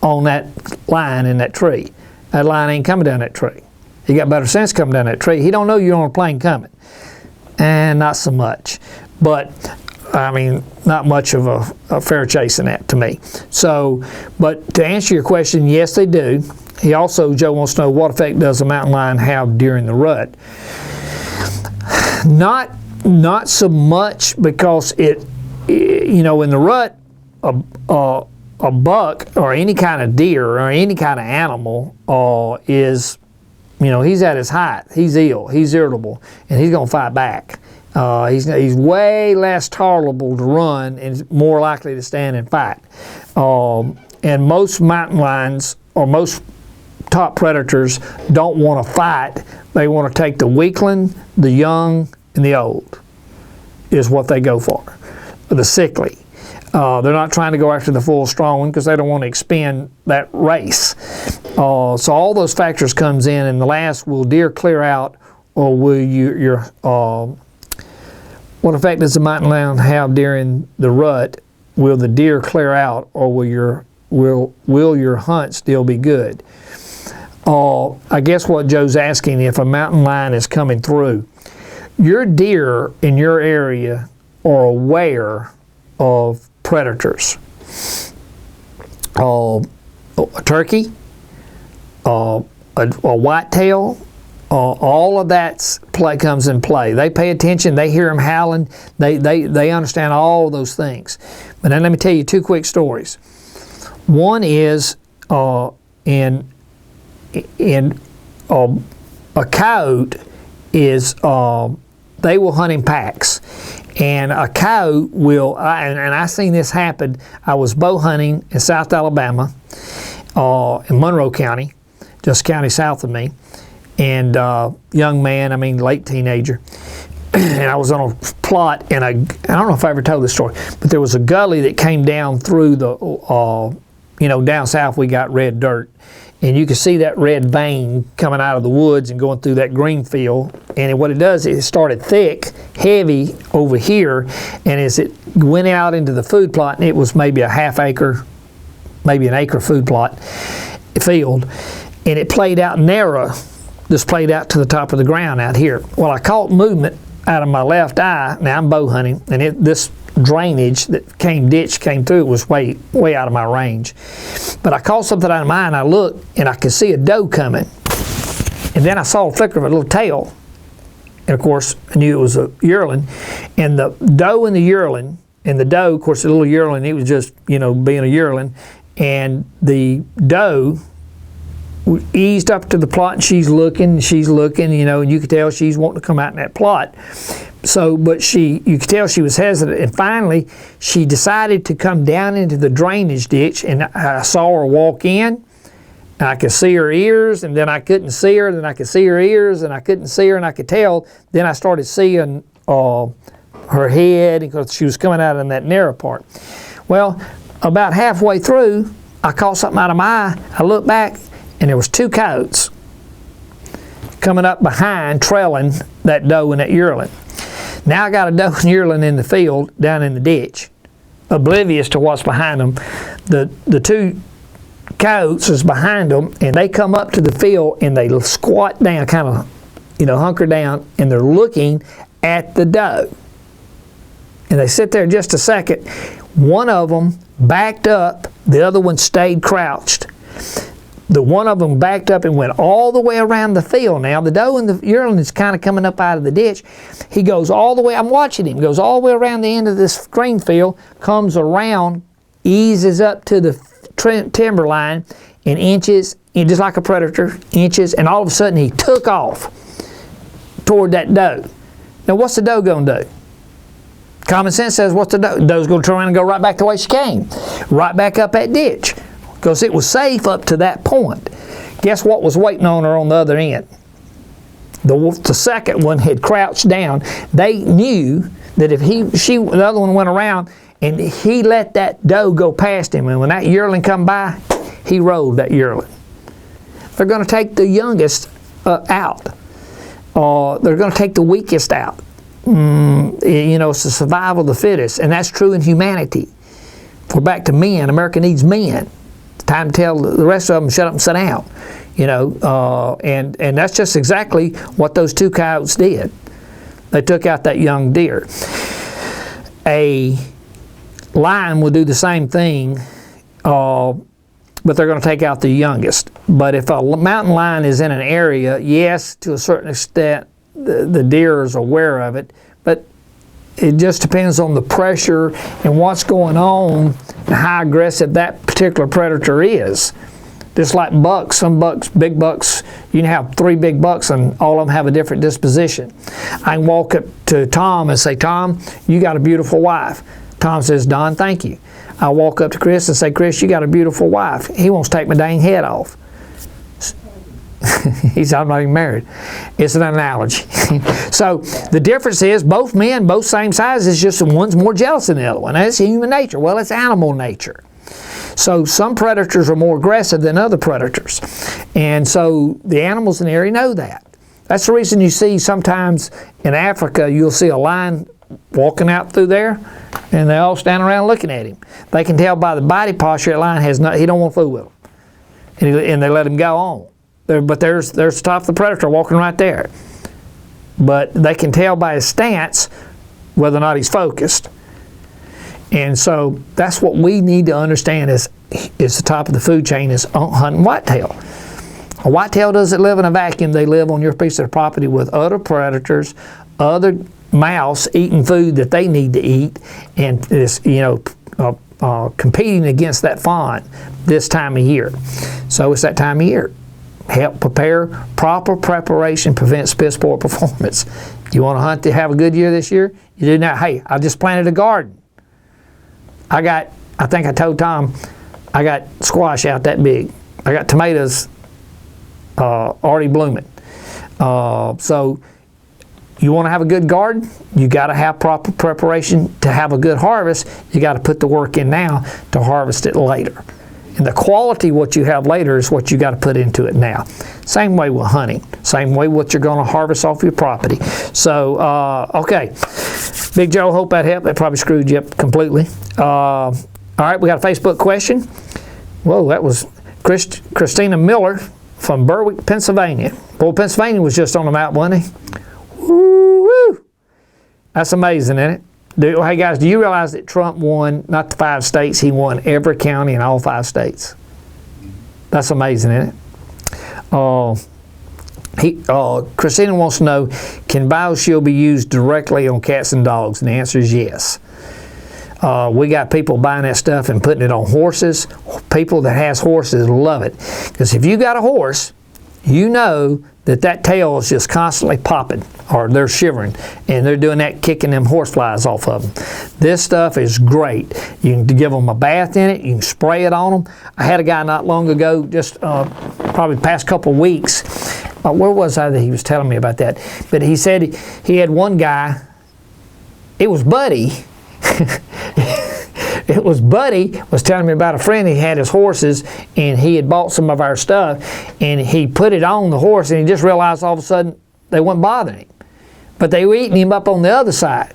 on that line in that tree. That line ain't coming down that tree. He got better sense coming down that tree. He don't know you're on a plane coming. And not so much. But, I mean, not much of a fair chase in that to me. So, but to answer your question, yes, they do. He also, Joe wants to know, what effect does a mountain lion have during the rut? Not so much, because you know, in the rut, a buck or any kind of deer or any kind of animal is, you know, he's at his height. He's ill. He's irritable, and he's going to fight back. He's way less tolerable to run and more likely to stand and fight. And most mountain lions, or most top predators, don't want to fight. They want to take the weakling, the young, and the old is what they go for, the sickly. They're not trying to go after the full strong one because they don't want to expend that race. So all those factors comes in, and the last, will deer clear out, or will what effect does the mountain lion have during the rut? Will the deer clear out, or will your hunt still be good? I guess what Joe's asking, if a mountain lion is coming through, your deer in your area are aware of predators. A turkey, a whitetail, all of that comes in play. They pay attention. They hear them howling. They understand all those things. But then let me tell you two quick stories. One is in a coyote is they will hunt in packs, and a coyote will. And I seen this happen. I was bow hunting in South Alabama, in Monroe County, just a county south of me. And young man, I mean late teenager, and I was on a plot, and I don't know if I ever told this story, but there was a gully that came down through the, down south we got red dirt, and you could see that red vein coming out of the woods and going through that green field, and what it does, it started thick, heavy over here, and as it went out into the food plot, and it was maybe a half acre, maybe an acre food plot, field, and it played out narrow. This played out to the top of the ground out here. Well, I caught movement out of my left eye. Now I'm bow hunting, and this drainage that ditch came through was way out of my range. But I caught something out of my eye, and I looked, and I could see a doe coming. And then I saw a flicker of a little tail. And of course, I knew it was a yearling. And the doe and the yearling, and the doe, of course, the little yearling, he was just, being a yearling. And the doe eased up to the plot, and she's looking, and you could tell she's wanting to come out in that plot. So, but you could tell she was hesitant, and finally she decided to come down into the drainage ditch, and I saw her walk in, and I could see her ears, and then I couldn't see her, then I could see her ears, and I couldn't see her, and I could tell. Then I started seeing her head, because she was coming out in that narrow part. Well, about halfway through, I caught something out of my eye. I looked back, and there was two coyotes coming up behind, trailing that doe and that yearling. Now I got a doe and yearling in the field, down in the ditch, oblivious to what's behind them. The two coyotes is behind them, and they come up to the field, and they squat down, kind of, hunker down, and they're looking at the doe. And they sit there just a second. One of them backed up, the other one stayed crouched. The one of them backed up and went all the way around the field. Now, the doe and the yearling is kind of coming up out of the ditch. He goes all the way, I'm watching him, goes all the way around the end of this green field, comes around, eases up to the timber line, and inches, and just like a predator, inches, and all of a sudden he took off toward that doe. Now, what's the doe going to do? Common sense says, what's the doe? The doe's going to turn around and go right back the way she came, right back up that ditch, because it was safe up to that point. Guess what was waiting on her on the other end? The second one had crouched down. They knew that if the other one went around and he let that doe go past him, and when that yearling come by, he rolled that yearling. They're going to take the youngest out. They're going to take the weakest out. It's the survival of the fittest, and that's true in humanity. If we're back to men, America needs men. It's time to tell the rest of them shut up and sit down. And that's just exactly what those two coyotes did. They took out that young deer. A lion will do the same thing, but they're going to take out the youngest. But if a mountain lion is in an area, yes, to a certain extent, the deer is aware of it, but it just depends on the pressure and what's going on and how aggressive that particular predator is. Just like bucks, some bucks, big bucks, you can have 3 big bucks and all of them have a different disposition. I can walk up to Tom and say, Tom, you got a beautiful wife. Tom says, Don, thank you. I walk up to Chris and say, Chris, you got a beautiful wife. He wants to take my dang head off. He said, I'm not even married. It's an analogy. So the difference is both men, both same size, is just one's more jealous than the other one. That's human nature. Well, it's animal nature. So some predators are more aggressive than other predators. And so the animals in the area know that. That's the reason you see sometimes in Africa, you'll see a lion walking out through there, and they all stand around looking at him. They can tell by the body posture that lion he don't want to fool with them. And they let him go on. But there's the top of the predator walking right there. But they can tell by his stance whether or not he's focused. And so that's what we need to understand is the top of the food chain is hunting whitetail. A whitetail doesn't live in a vacuum. They live on your piece of property with other predators, other mouse eating food that they need to eat, and is, competing against that fawn this time of year. So it's that time of year. Help prepare. Proper preparation prevents piss poor performance. You want to hunt to have a good year this year? You do not. Hey, I just planted a garden. I think I told Tom, I got squash out that big. I got tomatoes already blooming. So you want to have a good garden, you got to have proper preparation to have a good harvest. You got to put the work in now to harvest it later. And the quality of what you have later is what you got to put into it now. Same way with hunting. Same way what you're going to harvest off your property. So, okay. Big Joe, hope that helped. That probably screwed you up completely. All right, we got a Facebook question. Whoa, that was Christina Miller from Berwick, Pennsylvania. Boy, Pennsylvania was just on the map, wasn't he? Woo-woo. That's amazing, isn't it? Hey guys, do you realize that Trump won not the 5 states, he won every county in all 5 states? That's amazing, isn't it? Christina wants to know, can BioShield be used directly on cats and dogs? And the answer is yes. We got people buying that stuff and putting it on horses. People that has horses love it. Because if you got a horse, you know that tail is just constantly popping, or they're shivering, and they're doing that, kicking them horse flies off of them. This stuff is great. You can give them a bath in it. You can spray it on them. I had a guy not long ago, just probably the past couple of weeks. Where was I that he was telling me about that? But he said he had one guy, it was Buddy. It was Buddy was telling me about a friend. He had his horses, and he had bought some of our stuff, and he put it on the horse, and he just realized all of a sudden they weren't bothering him. But they were eating him up on the other side.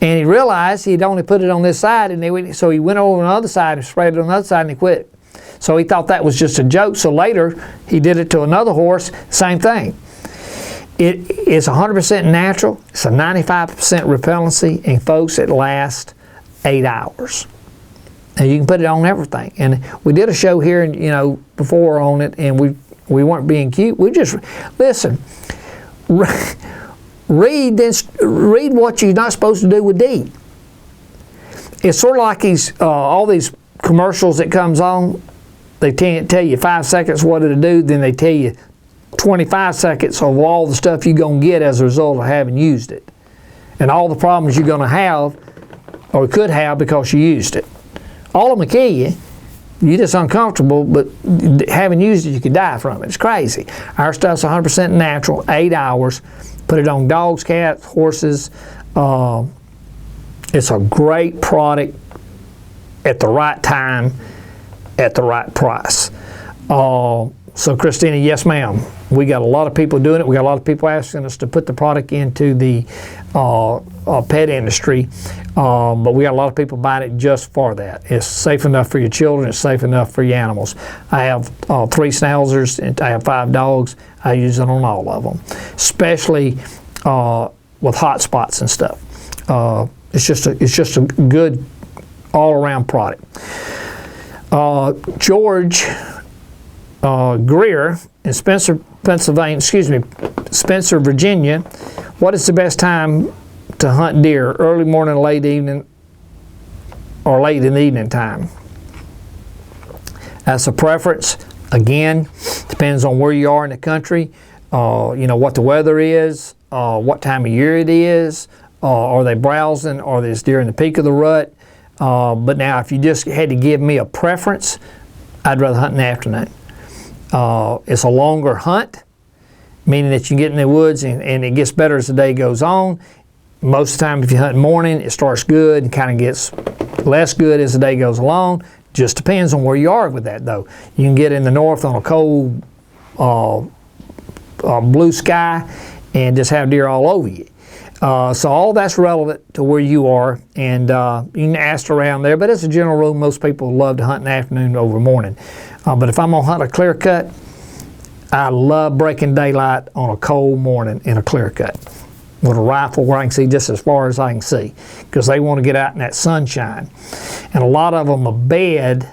And he realized he'd only put it on this side, and so he went over on the other side and sprayed it on the other side, and he quit. So he thought that was just a joke. So later, he did it to another horse, same thing. It's 100% natural. It's a 95% repellency, and folks, it lasts 8 hours. And you can put it on everything. And we did a show here, before on it, and we weren't being cute. We just listen. Read what you're not supposed to do with DEET. It's sort of like all these commercials that comes on. They tell you 5 seconds what it'll do, then they tell you 25 seconds of all the stuff you're going to get as a result of having used it. And all the problems you're going to have, or could have, because you used it. All of them will kill you. You're just uncomfortable, but having used it, you could die from it. It's crazy. Our stuff's 100% natural, 8 hours. Put it on dogs, cats, horses. It's a great product at the right time, at the right price. So Christina, yes ma'am. We got a lot of people doing it. We got a lot of people asking us to put the product into the pet industry. But we got a lot of people buying it just for that. It's safe enough for your children. It's safe enough for your animals. I have 3 schnauzers and I have 5 dogs. I use it on all of them, especially with hot spots and stuff. It's just a good all-around product. George Greer in Spencer, Virginia. What is the best time to hunt deer? Early morning, late evening, or late in the evening time? That's a preference. Again, depends on where you are in the country. What the weather is, what time of year it is. Are they browsing? Are they during the peak of the rut? But now, if you just had to give me a preference, I'd rather hunt in the afternoon. It's a longer hunt, meaning that you get in the woods and it gets better as the day goes on. Most of the time, if you hunt in the morning, it starts good and kind of gets less good as the day goes along. Just depends on where you are with that, though. You can get in the north on a cold blue sky and just have deer all over you. So all that's relevant to where you are, and you can ask around there, but as a general rule, most people love to hunt in the afternoon over morning. But if I'm going to hunt a clear cut, I love breaking daylight on a cold morning in a clear cut. with a rifle where I can see just as far as I can see, because they want to get out in that sunshine. And a lot of them will bed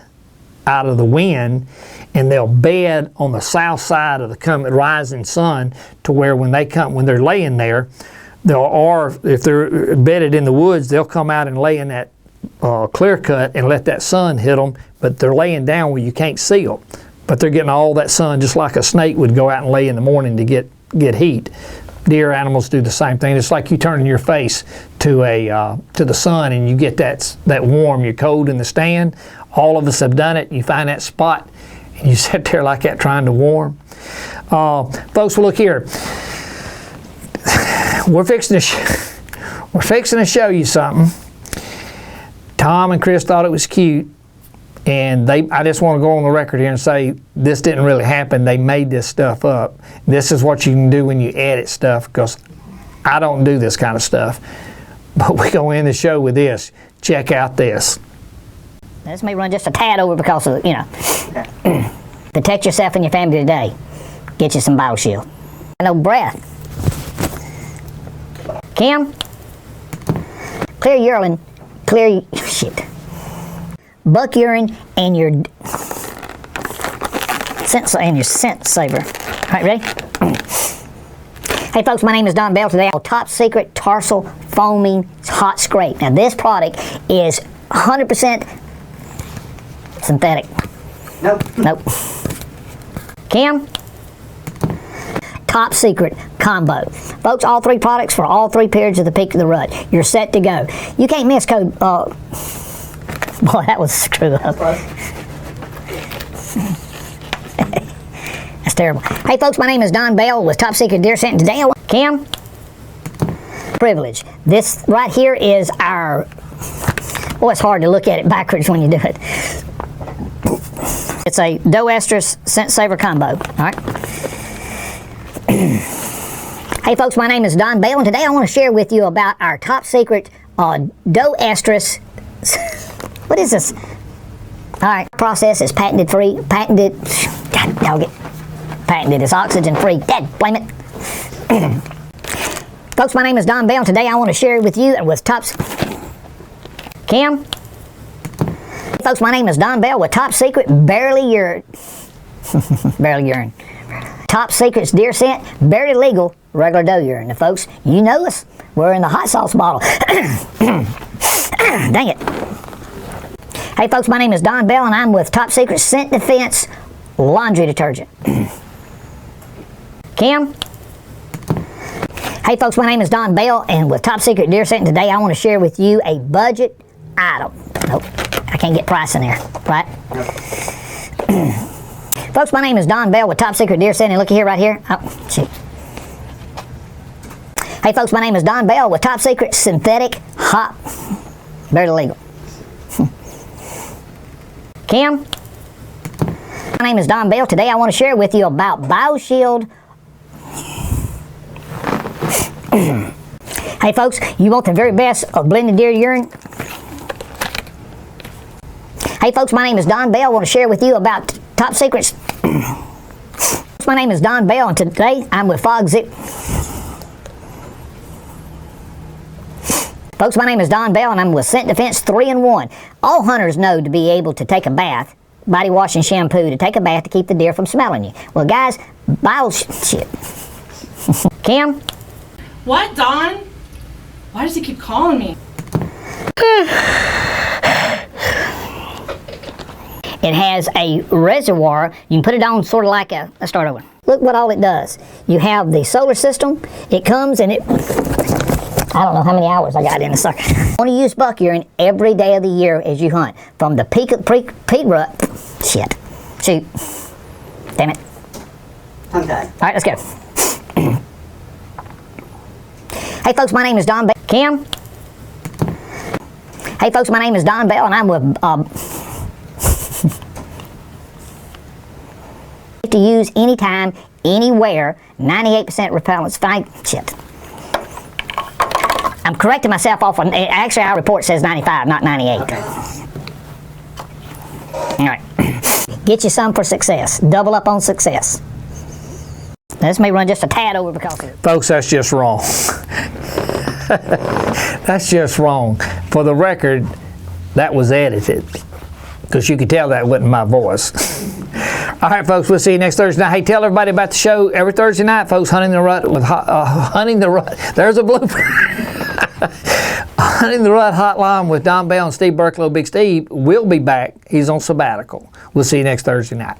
out of the wind, and they'll bed on the south side of the rising sun, to where when they're laying there, if they're bedded in the woods, they'll come out and lay in that clear cut and let that sun hit them, but they're laying down where you can't see them. But they're getting all that sun, just like a snake would go out and lay in the morning to get heat. Deer animals do the same thing. It's like you turning your face to the sun and you get that warm. You're cold in the stand. All of us have done it. You find that spot and you sit there like that trying to warm. Folks, well, look here. We're fixing to show you something. Tom and Chris thought it was cute, and I just want to go on the record here and say this didn't really happen. They made this stuff up. This is what you can do when you edit stuff, because I don't do this kind of stuff. But we're going to end the show with this. Check out this. This may run just a tad over because of, protect yourself and your family today. Get you some BioShield. No breath. Kim, clear urine, buck urine and your scent saver. All right, ready? Hey folks, my name is Don Bell. Today, Top Secret Tarsal Foaming Hot Scrape. Now this product is 100% synthetic. Nope. Kim, Top Secret Combo. Folks, all three products for all three periods of the peak of the rut. You're set to go. You can't miss code. Boy, that was a screw up. That's terrible. Hey folks, my name is Don Bell with Top Secret Deer Scent. Today, Kim, privilege. This right here is our. Boy, it's hard to look at it backwards when you do it. It's a doe estrus scent saver combo. All right. Hey folks, my name is Don Bale, and today I want to share with you about our top secret doe estrus. What is this? All right, process is patented. God, dog it. Patented. It's oxygen free. Dad, blame it. Folks, my name is Don Bale, and today I want to share with you with Kim. Folks, my name is Don Bell with Top Secret Barely Urine. Top Secret's Deer Scent, Barely Legal Regular Doe Urine. Now, folks, you know us. We're in the hot sauce bottle. Dang it. Hey, folks, my name is Don Bell, and I'm with Top Secret Scent Defense Laundry Detergent. Kim? Hey, folks, my name is Don Bell, and with Top Secret Deer Scent, today I want to share with you a budget item. Nope. I can't get price in there, right? Folks, my name is Don Bell with Top Secret Deer Scent, and look here, right here. Oh, shoot. Hey, folks, my name is Don Bell with Top Secret Synthetic Hot, Barely Legal. Kim, my name is Don Bell. Today I want to share with you about BioShield. Hey, folks, you want the very best of blended deer urine? Hey folks, my name is Don Bell. I want to share with you about top secrets. My name is Don Bell, and today I'm with Fog Zip. Folks, my name is Don Bell, and I'm with Scent Defense 3-in-1. All hunters know to be able to take a bath, body wash and shampoo, to take a bath to keep the deer from smelling you. Well, guys, shit. Kim? What, Don? Why does he keep calling me? It has a reservoir. You can put it on sort of like a, let's start over. Look what all it does. You have the solar system. It comes and it, I don't know how many hours I got in the sucker. You want to use buck urine every day of the year as you hunt. From the peak rut, shit, shoot, damn it. Okay. All right, let's go. Hey folks, my name is Don Bell. Kim? Hey folks, my name is Don Bell, and I'm with, to use anytime, anywhere, 98% repellents. Shit. I'm correcting myself off on, actually our report says 95, not 98. Okay. All right. Get you some for success. Double up on success. Now, this may run just a tad over because of it. Folks, that's just wrong. That's just wrong. For the record, that was edited, because you could tell that wasn't my voice. All right, folks, we'll see you next Thursday night. Hey, tell everybody about the show every Thursday night, folks. Hunting the Rut with Hunting the Rut. There's a blooper. Hunting the Rut Hotline with Don Bell and Steve Burklow. Big Steve will be back. He's on sabbatical. We'll see you next Thursday night.